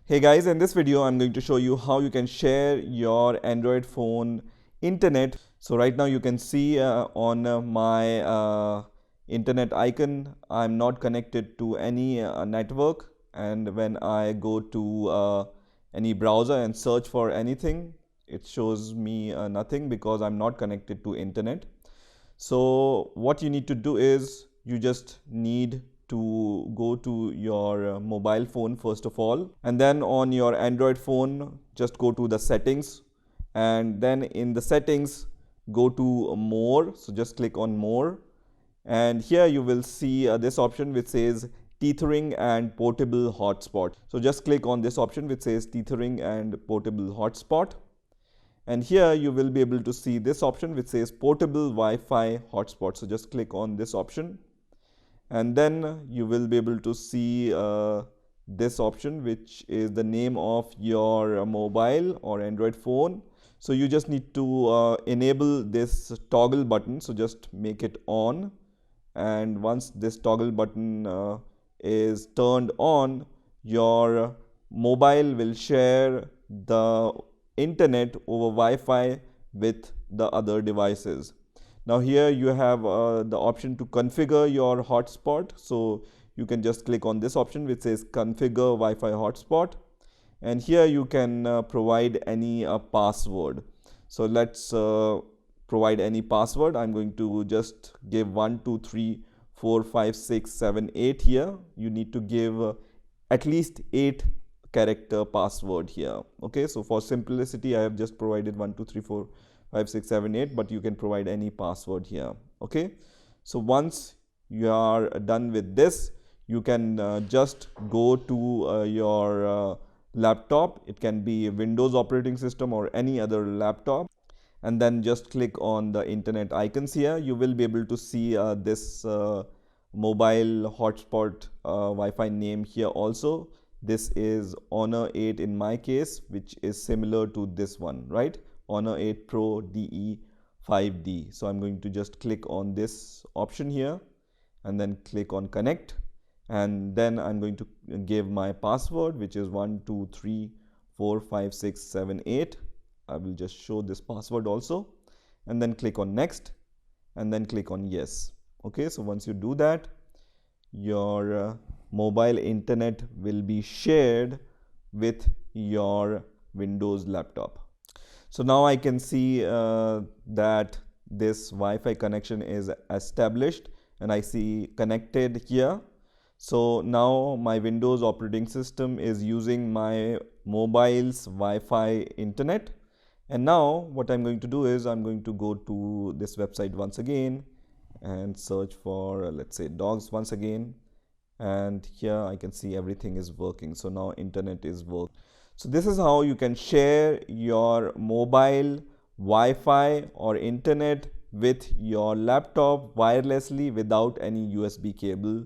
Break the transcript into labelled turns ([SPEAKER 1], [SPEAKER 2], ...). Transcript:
[SPEAKER 1] Hey guys, in this video I'm going to show you how you can share your Android phone internet. So right now you can see on my internet icon I'm not connected to any network, and when I go to any browser and search for anything, it shows me nothing because I'm not connected to internet. So what you need to do is you just need to go to your mobile phone first of all, and then on your Android phone just go to the settings, and then in the settings go to more. So just click on more, and here you will see this option which says Tethering and Portable Hotspot. So just click on this option which says Tethering and Portable Hotspot. And here you will be able to see this option which says Portable Wi-Fi Hotspot. So just click on this option, and then you will be able to see this option which is the name of your mobile or Android phone. So you just need to enable this toggle button. So just make it on, and once this toggle button is turned on, your mobile will share the internet over Wi-Fi with the other devices. Now here you have the option to configure your hotspot. So you can just click on this option which says configure Wi-Fi hotspot, and here you can provide any password. So let's provide any password. I'm going to just give 1 2 3 4 5 6 7 8 here. You need to give at least 8 character password here. Okay, so for simplicity I have just provided 1 2 3 4 5 6 7 8, but you can provide any password here. Okay, so once you are done with this, you can just go to your laptop. It can be Windows operating system or any other laptop, and then just click on the internet icons here. You will be able to see this mobile hotspot Wi-Fi name here also. This is Honor 8 in my case, which is similar to this one, right? Honor 8 Pro DE 5D. So I'm going to just click on this option here and then click on connect, and then I'm going to give my password which is 1 2 3 4 5 6 7 8. I will just show this password also, and then click on next, and then click on yes. Okay, so once you do that, your mobile internet will be shared with your Windows laptop. So now I can see that this Wi-Fi connection is established, and I see connected here. So now my Windows operating system is using my mobile's Wi-Fi internet. And now what I'm going to do is I'm going to go to this website once again and search for let's say dogs once again, and here I can see everything is working. So now internet is working. So this is how you can share your mobile Wi-Fi or internet with your laptop wirelessly without any USB cable.